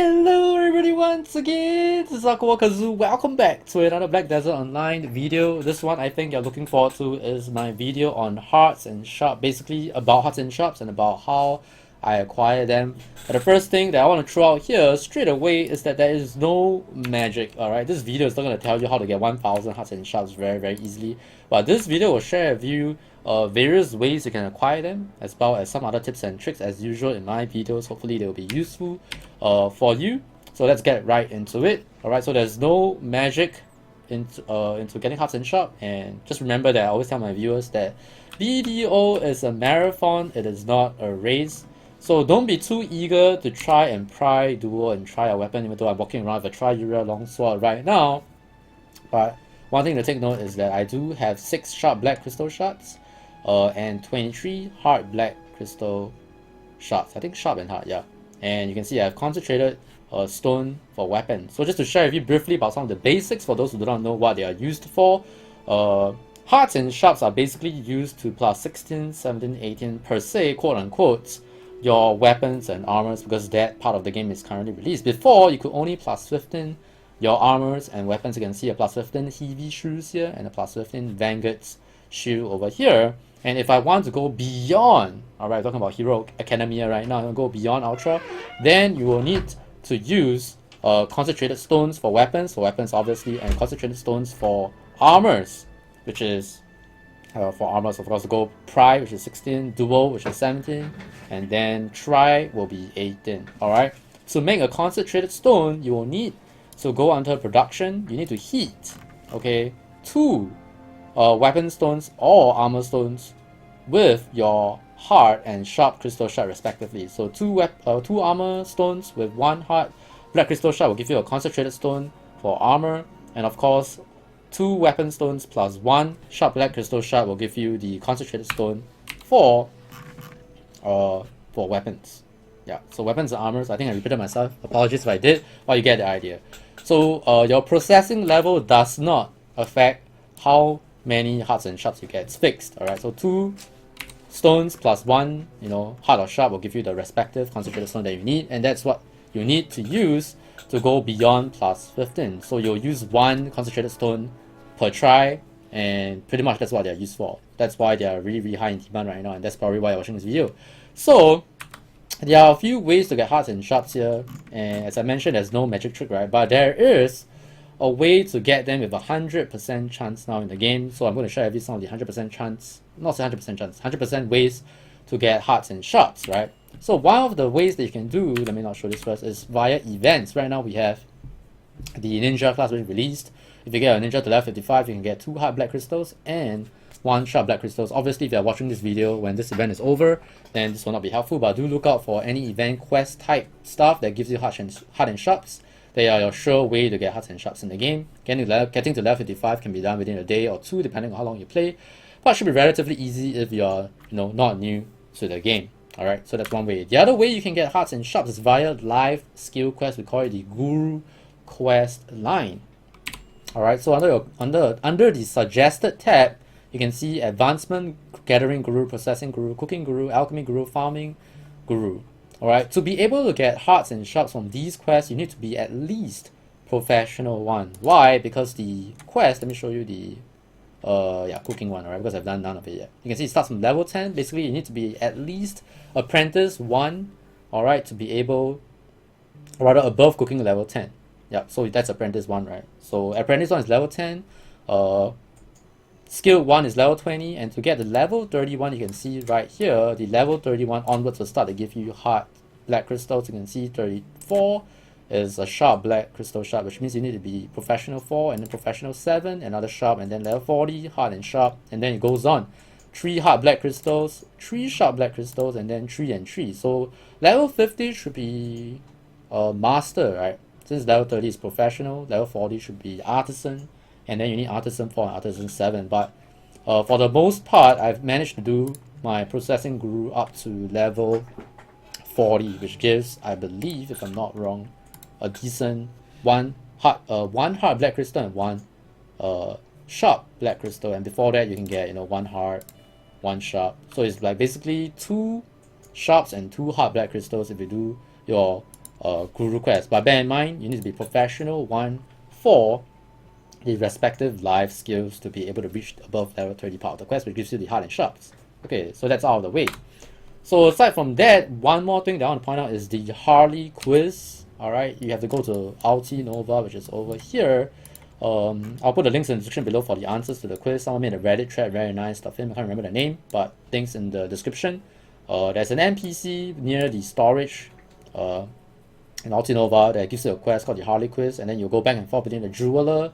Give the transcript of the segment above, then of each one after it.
Hello everybody once again, this is AikawaKazu. Welcome back to another Black Desert Online video. This one I think you're looking forward to is my video on hearts and shops, basically about hearts and shops and about how I acquire them. But the first thing that I want to throw out here straight away is that there is no magic, alright? This video is not going to tell you how to get 1000 hearts and shops very easily. But this video will share with you various ways you can acquire them, as well as some other tips and tricks as usual in my videos. Hopefully they will be useful for you. So let's get right into it. Alright, so there's no magic into getting hearts in shop, and just remember that I always tell my viewers that BDO is a marathon, it is not a race. So don't be too eager to try and pry duo and try a weapon, even though I'm walking around with a tri-area longsword right now. But one thing to take note is that I do have 6 Sharp Black Crystal Shards and 23 Hard Black Crystal Shards. I think Sharp and Hard, yeah. And you can see I have concentrated stone for weapons. So just to share with you briefly about some of the basics for those who do not know what they are used for. Hearts and sharps are basically used to plus 16, 17, 18 per se, quote unquote, your weapons and armors, because that part of the game is currently released. Before, you could only plus 15 your armors and weapons. You can see a plus 15 heavy shoes here and a plus 15 Vanguard's shield over here. And if I want to go beyond, alright, talking about Hero Academia right now, go beyond Ultra, then you will need to use concentrated stones for weapons obviously, and concentrated stones for armors, which is for armors, of course, go Pri, which is 16, Duo, which is 17, and then Tri will be 18. Alright, to make a concentrated stone, you will need to go under production. You need to heat, okay, 2 weapon stones or armor stones with your hard and sharp crystal shard respectively. So 2 armor stones with 1 hard black crystal shard will give you a concentrated stone for armor, and of course 2 weapon stones plus 1 sharp black crystal shard will give you the concentrated stone for weapons. Yeah, so weapons and armors, I think I repeated myself, apologies if I did, but you get the idea. So your processing level does not affect how many hearts and sharps you get. It's fixed. Alright, so 2 stones plus 1, heart or sharp will give you the respective concentrated stone that you need, and that's what you need to use to go beyond plus 15. So you'll use 1 concentrated stone per try, and pretty much that's what they're used for. That's why they are really high in demand right now, and that's probably why you're watching this video. So there are a few ways to get hearts and sharps here, and as I mentioned, there's no magic trick, right? But there is a way to get them with a 100% chance now in the game. So I'm going to share with you some of the 100% chance, not 100% chance, 100% ways to get hearts and sharps, right? So one of the ways that you can do, let me not show this first, is via events. Right now we have the ninja class being released. If you get a ninja to level 55, you can get 2 hard black crystals and 1 sharp black crystals. Obviously, if you're watching this video when this event is over, then this will not be helpful, but do look out for any event quest type stuff that gives you heart and sharps. They are your sure way to get hearts and sharps in the game. Getting to level 55 can be done within a day or 2, depending on how long you play, but it should be relatively easy if you're not new to the game. Alright, so that's one way. The other way you can get hearts and sharps is via live skill quest. We call it the Guru quest line. Alright, so under the suggested tab, you can see advancement, gathering guru, processing guru, cooking guru, alchemy guru, farming guru. Alright, to be able to get hearts and sharps from these quests, you need to be at least professional 1. Why? Because the quest, let me show you the cooking one, alright, because I've done none of it yet. You can see it starts from level 10. Basically, you need to be at least apprentice 1, alright, to be able, or rather above cooking level 10. Yeah, so that's apprentice 1, right? So apprentice 1 is level 10, skill 1 is level 20, and to get the level 31, you can see right here, the level 31 onwards will start to give you hard black crystals. You can see 34 is a sharp black crystal shard, which means you need to be professional 4 and then professional 7, another sharp, and then level 40 hard and sharp, and then it goes on 3 hard black crystals, 3 sharp black crystals, and then 3 and 3. So level 50 should be master, right? Since level 30 is professional, level 40 should be artisan, and then you need artisan 4 and artisan 7. But for the most part, I've managed to do my processing guru up to level 40, which gives, I believe, if I'm not wrong, a decent 1 hard black crystal and 1 sharp black crystal, and before that you can get 1 hard, 1 sharp. So it's like basically 2 sharps and 2 hard black crystals if you do your guru quest. But bear in mind, you need to be professional 1 for the respective life skills to be able to reach above level 30 part of the quest, which gives you the heart and sharps. Okay, so that's out of the way. So aside from that, one more thing that I want to point out is the Harley quiz. Alright, you have to go to Ulti Nova, which is over here. I'll put the links in the description below for the answers to the quiz. Someone made a Reddit thread, very nice of him. I can't remember the name, but links in the description. There's an NPC near the storage in Ulti Nova that gives you a quest called the Harley quiz, and then you'll go back and forth between the jeweler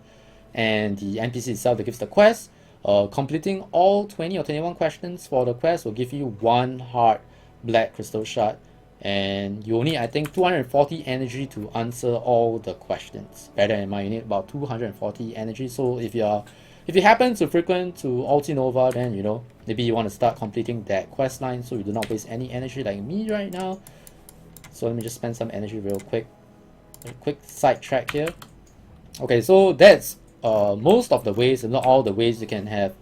and the NPC itself that gives the quest. Completing all 20 or 21 questions for the quest will give you 1 Sharp Black Crystal Shard, and you only, I think, 240 energy to answer all the questions. Bear that in mind, you need about 240 energy. So if you happen to frequent to Ulti Nova, then maybe you want to start completing that quest line so you do not waste any energy like me right now. So let me just spend some energy real quick. A quick sidetrack here. Okay, so that's most of the ways, and not all the ways, you can have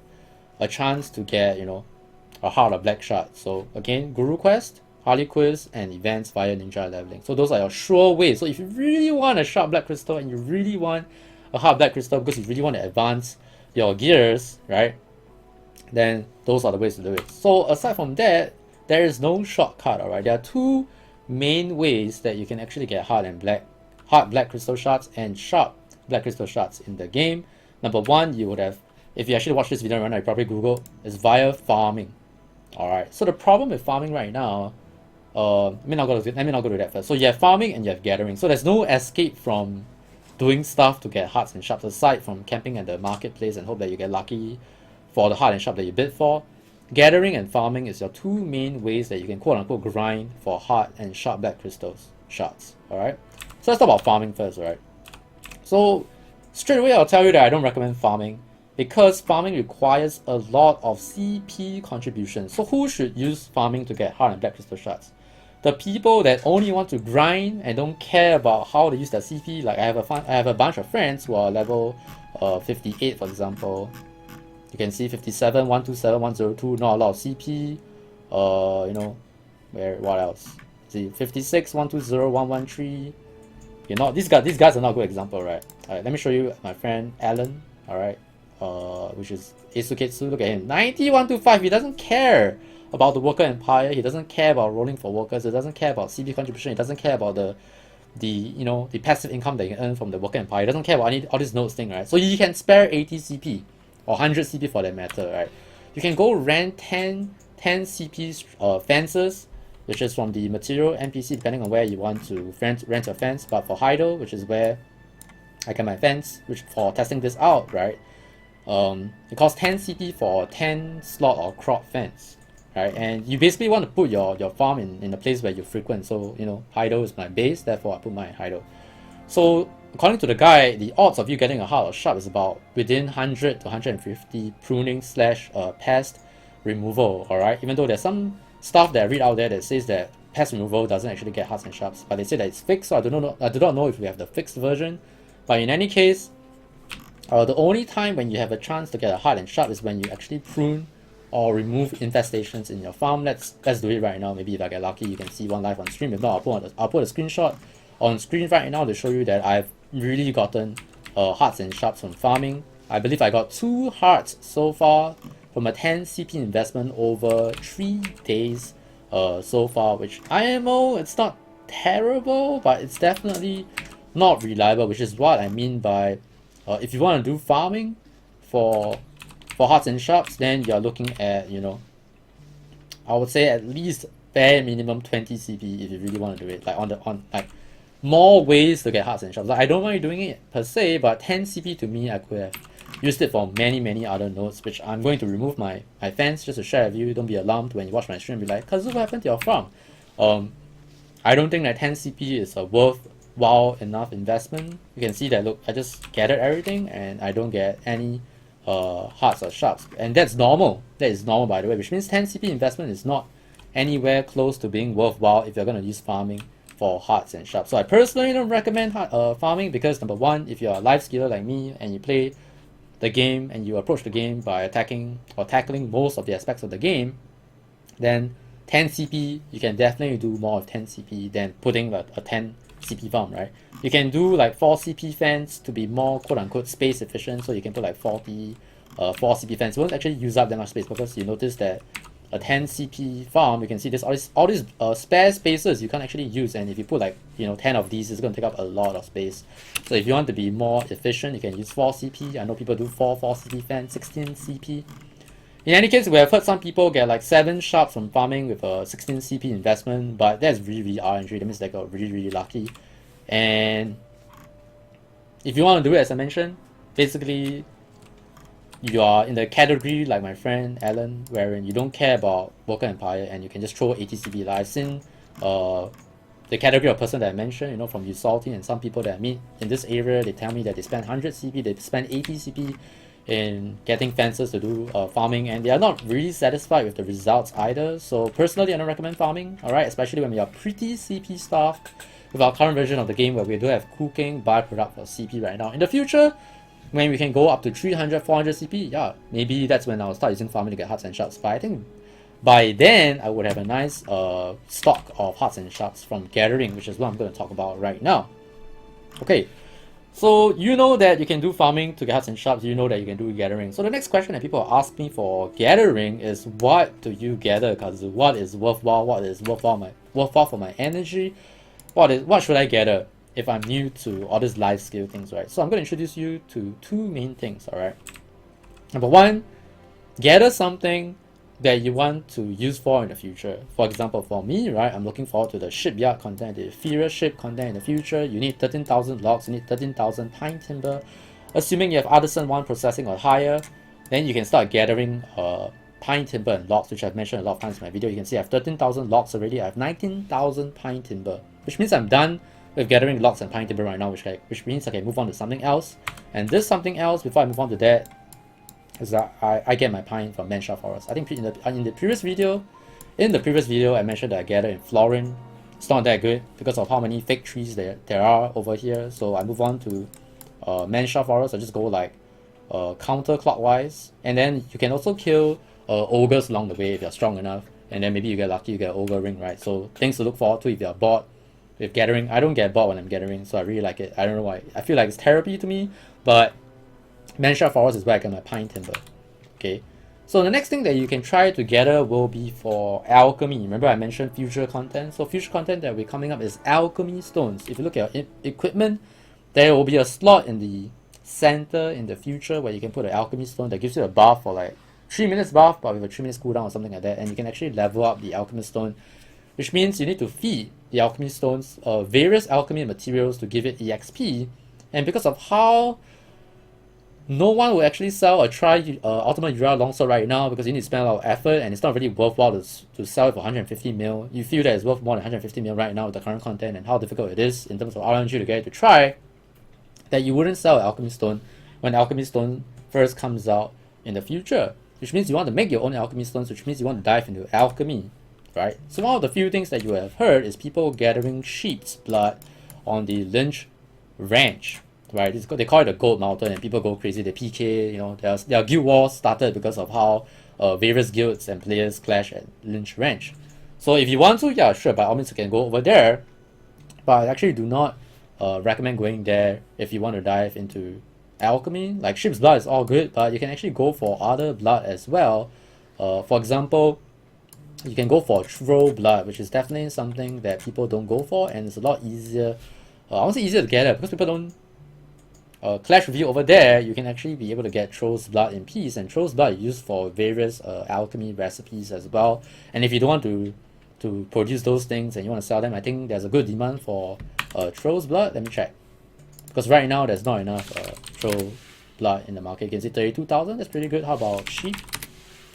a chance to get a Heart of Black Shard. So again, Guru Quest, Harley Quiz, and events via Ninja Leveling. So those are your sure ways. So if you really want a Sharp Black Crystal and you really want a Heart Black Crystal because you really want to advance your gears, right? Then those are the ways to do it. So aside from that, there is no shortcut, alright? There are 2 main ways that you can actually get Heart Black Crystal Shards and Sharp Black Crystal Shards in the game. Number 1, you would have, if you actually watch this video right now, you probably Google, is via farming. Alright, so the problem with farming right now, let me not go to that first. So you have farming and you have gathering. So there's no escape from doing stuff to get hearts and sharps aside from camping at the marketplace and hope that you get lucky for the heart and sharp that you bid for. Gathering and farming is your 2 main ways that you can quote unquote grind for heart and sharp black crystals shards. Alright, so let's talk about farming first, right? So straight away I'll tell you that I don't recommend farming because farming requires a lot of CP contribution. So who should use farming to get heart and black crystal shards? The people that only want to grind and don't care about how to use their CP. Like I have a bunch of friends who are level 58, for example. You can see 57, 127, 102, not a lot of CP. What else? See, 56, 120, 113. These guys are not a good example, right? Alright, let me show you my friend Alan, alright, which is Isuketsu. Look at him, 90, 125. He doesn't care about the worker empire. He doesn't care about rolling for workers. He doesn't care about CP contribution. He doesn't care about the passive income that you can earn from the worker empire. He doesn't care about all these nodes thing, right? So you can spare 80 CP or 100 CP for that matter, right? You can go rent 10 CP fences, which is from the material NPC, depending on where you want to rent your fence. But for Heido, which is where I get my fence, which for testing this out, right? It costs 10 CP for 10 slot or crop fence, right? And you basically want to put your farm in a place where you frequent. So Heido is my base, therefore I put my Heido. So according to the guy, the odds of you getting a heart or sharp is about within 100 to 150 pruning / pest removal. Alright, even though there's some stuff that I read out there that says that pest removal doesn't actually get hearts and sharps, but they say that it's fixed. So I do not know if we have the fixed version. But in any case, the only time when you have a chance to get a heart and sharp is when you actually prune or remove infestations in your farm. Let's do it right now. Maybe if I get lucky, you can see one live on stream. If not, I'll put a screenshot on screen right now to show you that I've really gotten hearts and sharps from farming. I believe I got 2 hearts so far from a 10 CP investment over 3 days so far, which IMO, it's not terrible, but it's definitely not reliable, which is what I mean by if you want to do farming for hearts and sharps, then you're looking at, I would say at least bare minimum 20 CP if you really want to do it. Like more ways to get hearts and sharps. Like I don't mind doing it per se, but 10 CP to me, I could have used it for many other nodes, which I'm going to remove my fence just to share with you. Don't be alarmed when you watch my stream and be like, Kazu, what happened to your farm? I don't think that 10 CP is a worthwhile enough investment. You can see that, look, I just gathered everything and I don't get any hearts or sharps, and that's normal. That is normal, by the way, which means 10 CP investment is not anywhere close to being worthwhile if you're going to use farming for hearts and sharps. So I personally don't recommend farming because, number 1, if you're a life skiller like me and you play the game and you approach the game by attacking or tackling most of the aspects of the game, then 10 CP, you can definitely do more of 10 CP than putting a 10 CP farm, right? You can do like 4 CP fans to be more quote-unquote space efficient, so you can put like 4 CP fans. It won't actually use up that much space because you notice that a 10 CP farm, you can see this all these spare spaces you can't actually use, and if you put like 10 of these, it's going to take up a lot of space. So if you want to be more efficient, you can use 4 CP. I know people do 4 CP fans, 16 CP. In any case, we have heard some people get like 7 sharps from farming with a 16 CP investment, but that's really RNG. That means they got really lucky. And if you want to do it, as I mentioned, basically you are in the category like my friend Alan, wherein you don't care about Worker Empire and you can just throw 80 CP. Like I've seen the category of person that I mentioned, from Usalty, and some people that I meet in this area, they tell me that they spend 100 CP, they spend 80 CP in getting fences to do farming, and they are not really satisfied with the results either. So personally, I don't recommend farming, alright, especially when we are pretty CP staffed with our current version of the game where we do have cooking byproduct for CP right now. In the future, when we can go up to 300, 400 CP, yeah, maybe that's when I'll start using farming to get hearts and shards. But I think by then, I would have a nice stock of hearts and shards from gathering, which is what I'm going to talk about right now. Okay, so you know that you can do farming to get hearts and shards, you know that you can do gathering. So the next question that people ask me for gathering is, what do you gather, Kazu? What is worthwhile? What is worthwhile for my energy? What should I gather if I'm new to all these life skill things, right? So I'm going to introduce you to 2 main things, alright? Number 1, gather something that you want to use for in the future. For example, for me, right, I'm looking forward to the shipyard content, the inferior ship content in the future. You need 13,000 logs, you need 13,000 pine timber. Assuming you have Artisan 1 processing or higher, then you can start gathering pine timber and logs, which I've mentioned a lot of times in my video. You can see I have 13,000 logs already. I have 19,000 pine timber, which means I'm done with gathering logs and pine timber right now, which means I can move on to something else. And this something else, before I move on to that, is that I get my pine from Manshaft Forest. I think in the previous video, I mentioned that I gather in Florin. It's not that good because of how many fake trees there are over here. So I move on to Manshaft Forest. I just go like counterclockwise, and then you can also kill ogres along the way if you're strong enough, and then maybe you get lucky, you get an ogre ring, right? So things to look forward to if you're bored with gathering. I don't get bored when I'm gathering, so I really like it. I don't know why. I feel like it's therapy to me, but Manshaft Forest is where I get my pine timber. Okay, so the next thing that you can try to gather will be for alchemy. Remember I mentioned future content? So future content that will be coming up is alchemy stones. If you look at your equipment, there will be a slot in the center in the future where you can put an alchemy stone that gives you a buff for like 3 minutes buff, but with a 3 minutes cooldown or something like that, and you can actually level up the alchemy stone, which means you need to feed the alchemy stones various alchemy materials to give it EXP. And because of how no one will actually sell a ultimate Ura longsword right now, because you need to spend a lot of effort and it's not really worthwhile to sell it for 150 mil. You feel that it's worth more than 150 mil right now with the current content and how difficult it is in terms of RNG to get it to try, that you wouldn't sell an alchemy stone when alchemy stone first comes out in the future, which means you want to make your own alchemy stones, which means you want to dive into alchemy, right? So one of the few things that you have heard is people gathering sheep's blood on the Lynch Ranch, right? They call it the Gold Mountain, and people go crazy. They PK, their guild wars started because of how various guilds and players clash at Lynch Ranch. So if you want to, yeah, sure, by all means you can go over there, but I actually do not recommend going there if you want to dive into alchemy. Like sheep's blood is all good, but you can actually go for other blood as well. For example, you can go for troll blood, which is definitely something that people don't go for, and it's a lot easier. I won't say easier to get it because people don't clash with you over there. You can actually be able to get troll's blood in peace, and troll's blood is used for various alchemy recipes as well. And if you don't want to produce those things and you want to sell them, I think there's a good demand for troll's blood. Let me check, because right now there's not enough troll blood in the market. You can see 32,000. That's pretty good. How about sheep?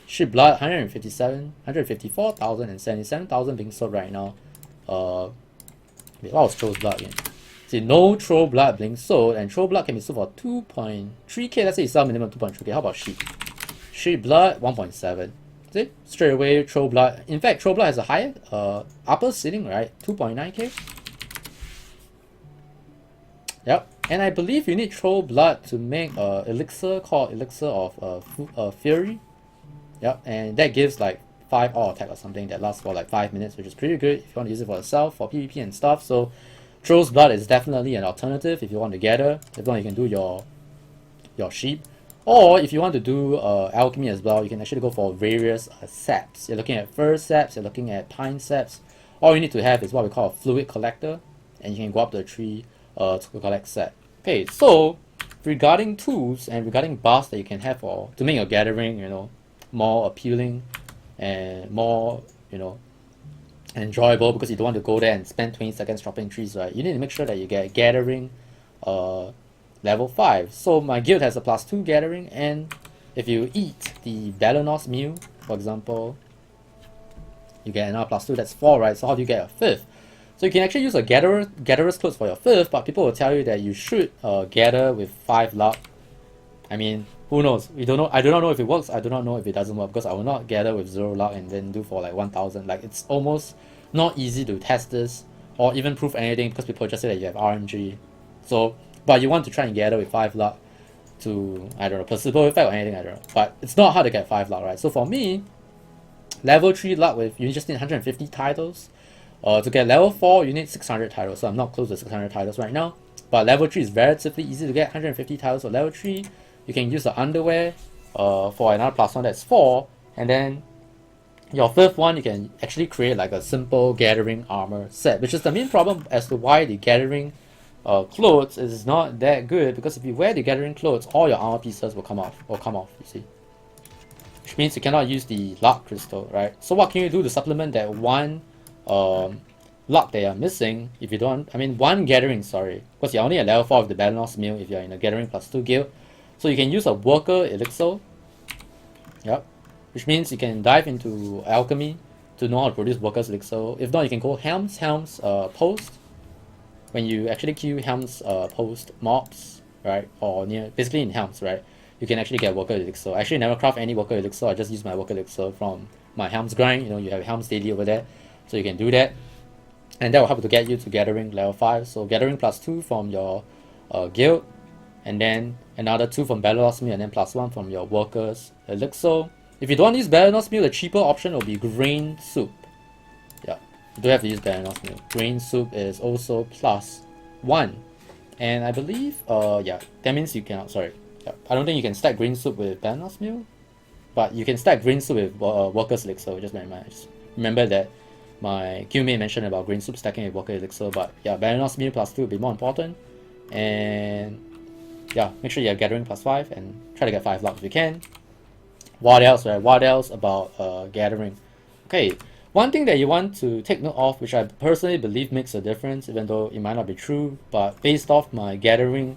Sheep blood 154,000 and 77,000 being sold right now. Wait, what was troll's blood again? See, no troll blood being sold, and troll blood can be sold for 2.3k. Let's say you sell minimum 2.3k. How about sheep? Sheep blood 1.7. See, straight away troll blood. In fact, troll blood has a higher upper ceiling, right? 2.9k. Yep. And I believe you need troll blood to make elixir called elixir of fury. Yep. And that gives like 5 all attack or something that lasts for like 5 minutes, which is pretty good if you want to use it for yourself for PvP and stuff. So Troll's Blood is definitely an alternative if you want to gather. If not, you can do your sheep. Or if you want to do alchemy as well, you can actually go for various saps. You're looking at fir saps, you're looking at pine saps. All you need to have is what we call a fluid collector, and you can go up to a tree to collect sap. Okay, so regarding tools and regarding buffs that you can have for to make your gathering, more appealing and more, enjoyable, because you don't want to go there and spend 20 seconds chopping trees, right? You need to make sure that you get gathering level 5. So my guild has a +2 gathering, and if you eat the Balanos meal, for example, you get another +2, that's 4, right? So how do you get a 5th? So you can actually use a gatherer's clothes for your 5th, but people will tell you that you should gather with 5 luck. I mean, who knows? We don't know. I do not know if it works. I do not know if it doesn't work, because I will not gather with 0 luck and then do for like 1000. Like, it's almost not easy to test this or even prove anything, because people just say that you have RNG. So, but you want to try and gather with 5 luck to, I don't know, placebo effect or anything, I don't know. But it's not hard to get 5 luck, right? So for me, level 3 luck with, you just need 150 titles. To get level 4, you need 600 titles. So I'm not close to 600 titles right now. But level 3 is relatively easy to get 150 titles. So level 3, you can use the underwear for another +1, that's 4. And then your 5th one, you can actually create like a simple gathering armor set, which is the main problem as to why the gathering clothes is not that good, because if you wear the gathering clothes, all your armor pieces will come off, you see. Which means you cannot use the luck crystal, right? So what can you do to supplement that one luck that you're missing? If you don't, one gathering, sorry, because you're only at level 4 of the Balanos meal if you're in a gathering +2 guild. So you can use a worker elixir, yep, which means you can dive into alchemy to know how to produce workers elixir. If not, you can go Helm's post. When you actually queue Helm's post mobs, right, or basically in Helm's, right, you can actually get worker elixir. I actually never craft any worker elixir. I just use my worker elixir from my Helm's grind. You have Helm's daily over there, so you can do that, and that will help to get you to gathering level 5. So gathering +2 from your guild, and then another 2 from Balanos meal, and then +1 from your workers elixir. If you don't use Balanos meal, the cheaper option will be grain soup. Yeah, you don't have to use Balanos meal. Grain soup is also +1, and I believe yeah, that means you cannot. Sorry, yeah, I don't think you can stack grain soup with Balanos meal, but you can stack grain soup with workers elixir. Just remember that my Q-mate mentioned about grain soup stacking with worker elixir, but yeah, Balanos meal +2 will be more important. And yeah, make sure you're gathering +5 and try to get 5 luck if you can. What else, right? What else about gathering? Okay, one thing that you want to take note of, which I personally believe makes a difference, even though it might not be true, but based off my gathering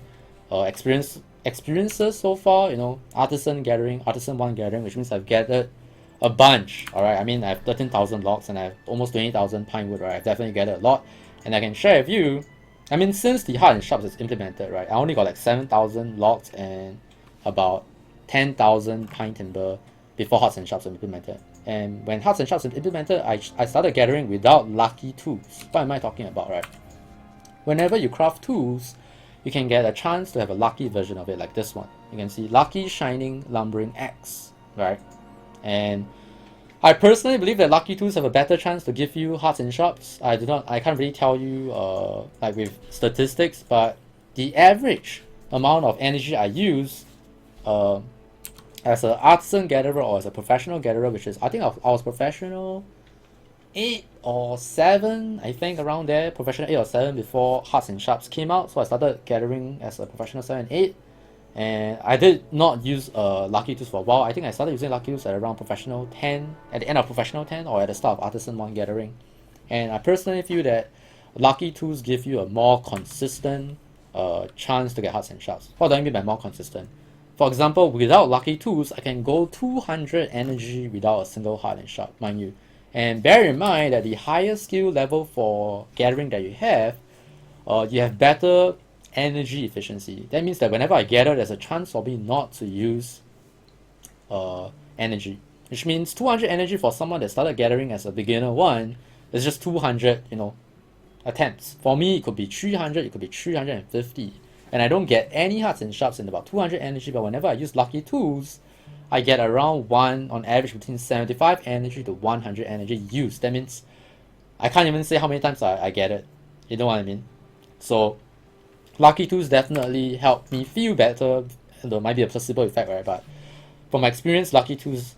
experiences so far, artisan 1 gathering, which means I've gathered a bunch. All right, I have 13,000 logs and I have almost 20,000 pine wood. Right, I've definitely gathered a lot, and I can share with you. Since the Heart and Sharps is implemented, right, I only got like 7,000 logs and about 10,000 pine timber before Hearts and Sharps were implemented. And when Hearts and Sharps were implemented, I started gathering without lucky tools. What am I talking about, right? Whenever you craft tools, you can get a chance to have a lucky version of it, like this one. You can see Lucky Shining Lumbering Axe, right? And I personally believe that lucky tools have a better chance to give you Hearts and Sharps. I can't really tell you like with statistics, but the average amount of energy I use as an artisan gatherer or as a professional gatherer, which is, I think I was professional 8 or 7, I think around there, professional 8 or 7 before Hearts and Sharps came out. So I started gathering as a professional 7 and 8, and I did not use lucky tools for a while. I think I started using lucky tools at around professional 10, at the end of professional 10 or at the start of artisan 1 gathering. And I personally feel that lucky tools give you a more consistent chance to get Hearts and Sharps. What do I mean by more consistent? For example, without lucky tools, I can go 200 energy without a single Heart and Sharp, mind you. And bear in mind that the higher skill level for gathering that you have better energy efficiency. That means that whenever I gather, there's a chance for me not to use energy, which means 200 energy for someone that started gathering as a beginner 1 is just 200, attempts. For me, it could be 300, it could be 350, and I don't get any Hearts and Sharps in about 200 energy. But whenever I use lucky tools, I get around on average between 75 energy to 100 energy used. That means I can't even say how many times I get it. You know what I mean? So lucky tools definitely help me feel better. There might be a placebo effect, right? But from my experience, lucky tools,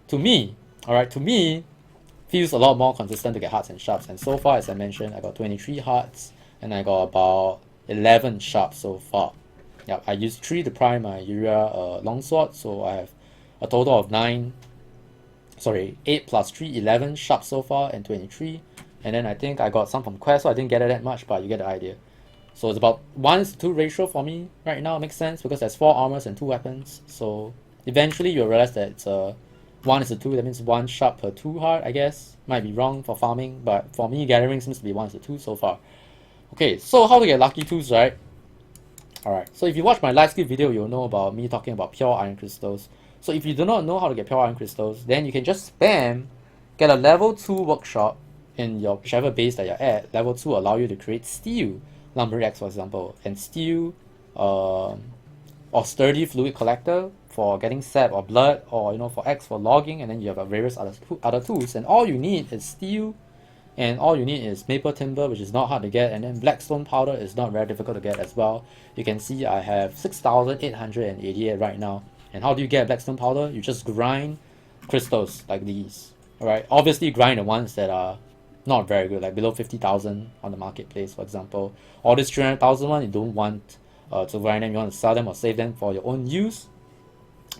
to me, to me, feels a lot more consistent to get hearts and sharps. And so far, as I mentioned, I got 23 hearts and I got about 11 sharps so far. Yeah, I used 3 to prime my Urea longsword, so I have a total of 8 plus 3, 11 sharps so far, and 23. And then I think I got some from quest, so I didn't get it that much, but you get the idea. So it's about 1:2 ratio for me right now. It makes sense because there's 4 armors and 2 weapons. So eventually you'll realize that it's 1:2. That means 1 sharp per 2 heart, I guess. Might be wrong for farming, but for me, gathering seems to be 1:2 so far. Okay, so how to get lucky tools, right? Alright, so if you watch my live skill video, you'll know about me talking about pure iron crystals. So if you do not know how to get pure iron crystals, then you can just spam, get a level 2 workshop in your whichever base that you're at. Level 2 allow you to create steel, lumbering axe for example, and steel or sturdy fluid collector for getting sap or blood, or for axe for logging, and then you have various other tools. And all you need is steel, and all you need is maple timber, which is not hard to get, and then blackstone powder is not very difficult to get as well. You can see I have 6,888 right now. And how do you get blackstone powder? You just grind crystals like these. Alright, obviously grind the ones that are not very good, like below 50,000 on the marketplace, for example. All this 300,000 one, you don't want to grind them, you want to sell them or save them for your own use.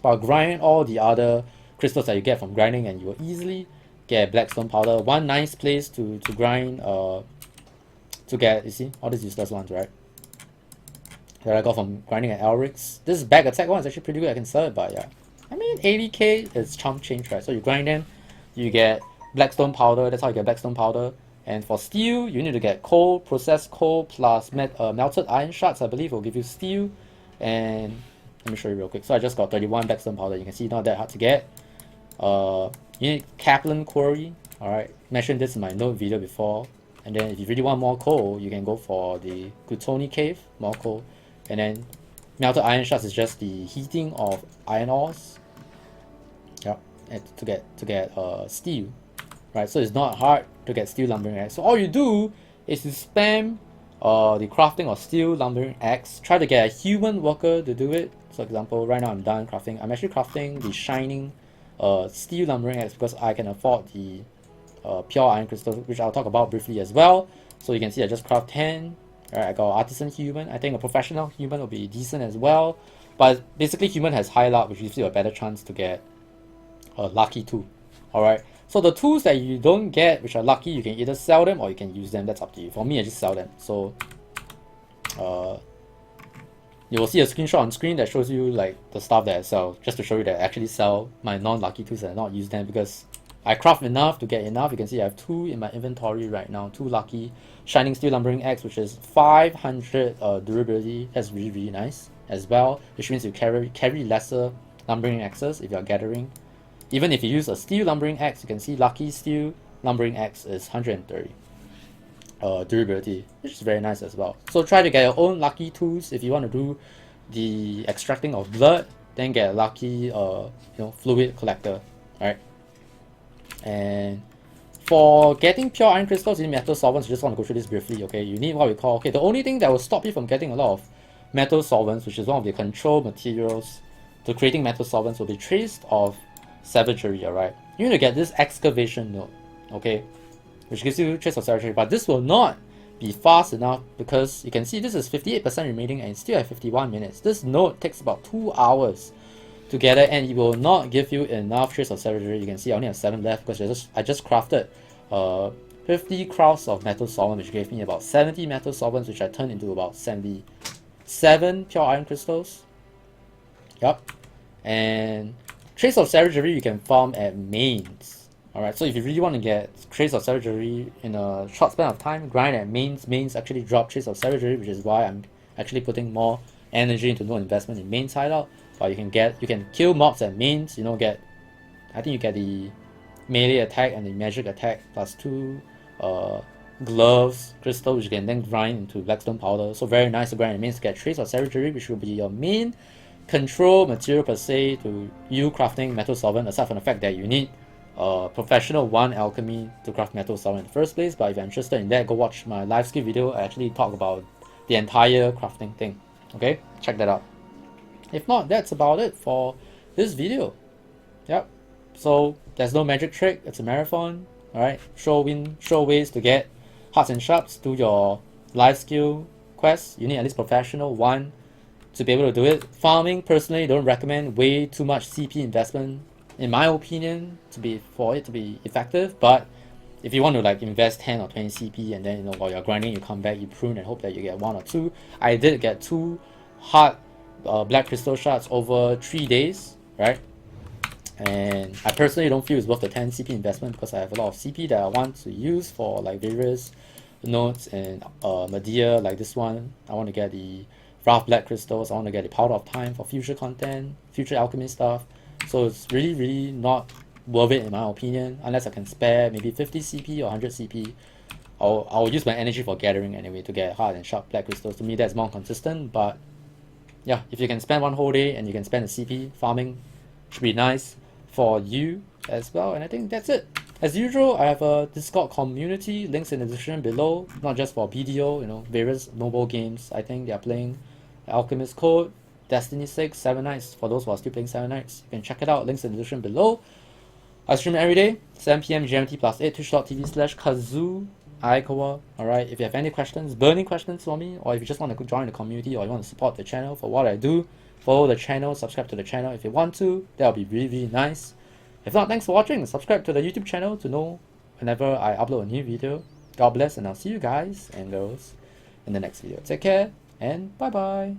But grind all the other crystals that you get from grinding, and you will easily get blackstone powder. One nice place to grind to get, you see, all these useless ones, right? That I got from grinding at Elric's. This back attack one is actually pretty good. I can sell it, but yeah. I mean, 80k is chump change, right? So you grind them, you get blackstone powder. That's how you get blackstone powder. And for steel, you need to get coal, processed coal plus melted iron shards, I believe, will give you steel. And let me show you real quick. So I just got 31 blackstone powder. You can see not that hard to get. You need Kaplan quarry. Alright, mentioned this in my note video before. And then if you really want more coal, you can go for the Gutoni cave, more coal. And then melted iron shards is just the heating of iron ores. Yep, and to get steel. Right, so it's not hard to get steel lumbering axe. So all you do is to spam the crafting of steel lumbering axe. Try to get a human worker to do it. So for example, right now I'm done crafting. I'm actually crafting the shining steel lumbering axe because I can afford the pure iron crystal, which I'll talk about briefly as well. So you can see I just craft 10. Alright, I got artisan human. I think a professional human will be decent as well. But basically human has high luck, which gives you a better chance to get a lucky tool. Alright. So the tools that you don't get, which are lucky, you can either sell them or you can use them. That's up to you. For me, I just sell them. So you will see a screenshot on screen that shows you like the stuff that I sell, just to show you that I actually sell my non-lucky tools and not use them because I craft enough to get enough. You can see I have 2 in my inventory right now. 2 lucky shining steel lumbering axe, which is 500 durability. That's really, really nice as well, which means you carry lesser lumbering axes if you're gathering. Even if you use a steel lumbering axe, you can see lucky steel lumbering axe is 130 durability, which is very nice as well. So try to get your own lucky tools. If you want to do the extracting of blood, then get a lucky fluid collector. Alright. And for getting pure iron crystals, you need metal solvents. You just want to go through this briefly, okay? You need what we call, the only thing that will stop you from getting a lot of metal solvents, which is one of the control materials to creating metal solvents, will be trace of savagery, alright? You need to get this excavation node, okay? Which gives you trace of savagery, but this will not be fast enough because you can see this is 58% remaining and still at 51 minutes. This node takes about 2 hours to get it, and it will not give you enough trace of savagery. You can see I only have 7 left because I just crafted 50 crowns of metal solvent, which gave me about 70 metal solvents, which I turned into about 77 pure iron crystals. Yup. And trace of savagery you can farm at mains. Alright, so if you really want to get trace of savagery in a short span of time, grind at mains. Mains actually drop trace of savagery, which is why I'm actually putting more energy into no investment in mains hideout. But you can kill mobs at mains, I think you get the melee attack and the magic attack plus 2 gloves, crystal, which you can then grind into blackstone powder. So very nice to grind at mains to get trace of savagery, which will be your main control material per se to you crafting metal solvent, aside from the fact that you need professional 1 alchemy to craft metal solvent in the first place. But if you're interested in that, go watch my live skill video. I actually talk about the entire crafting thing. Okay, check that out. If not, that's about it for this video. Yep. So there's no magic trick. It's a marathon. All right. Show ways to get hearts and sharps. Do your life skill quests. You need at least professional 1 to be able to do it. Farming, personally, don't recommend way too much CP investment, in my opinion, for it to be effective. But if you want to like invest 10 or 20 CP and then, you know, while you're grinding, you come back, you prune and hope that you get 1 or 2. I did get 2 hard black crystal shards over 3 days, right? And I personally don't feel it's worth the 10 CP investment because I have a lot of CP that I want to use for like various nodes and Medea, like this one. I want to get the Sharp Black Crystals, I want to get the Powder of Time for future content, future alchemy stuff. So it's really not worth it in my opinion, unless I can spare maybe 50 CP or 100 CP. I'll use my energy for gathering anyway to get hard and sharp black crystals. To me that's more consistent, but yeah, if you can spend 1 whole day and you can spend the CP farming, should be nice for you as well. And I think that's it. As usual, I have a Discord community, links in the description below, not just for BDO, you know, various mobile games. I think they are playing Alchemist Code, Destiny 6, 7 Nights, for those who are still playing 7 Nights. You can check it out, links in the description below. I stream every day, 7 PM GMT +8, twitch.tv/Kazu Aikawa. Alright, if you have any questions, burning questions for me, or if you just want to join the community or you want to support the channel for what I do, follow the channel, subscribe to the channel if you want to. That would be really nice. If not, thanks for watching. Subscribe to the YouTube channel to know whenever I upload a new video. God bless, and I'll see you guys and girls in the next video. Take care, and bye bye.